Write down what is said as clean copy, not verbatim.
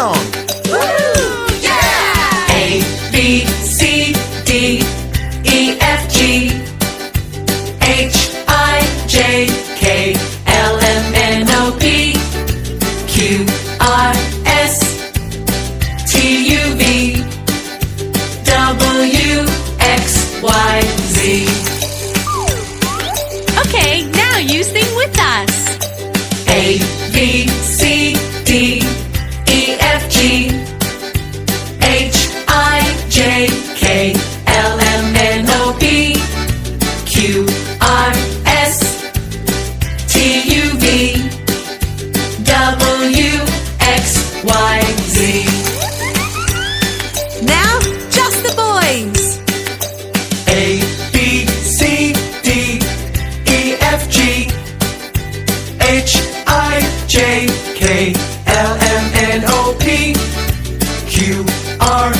song. Woo! Yeah! A, B, C, D, E, F, G, H, I, J, K, L, M, N, O, P, Q, R, S, T, U, V, W, X, Y, Z. Okay, now you sing with us. A, B, C, D, E, F, G, H, I, J, K, L, M, N, O, P, Q, R, S, T, U, V, W, X, Y, Z. Now, just the boys. A, B, C, D, E, F, G, H, I, J, K, L, M, N, O, P, Q, R,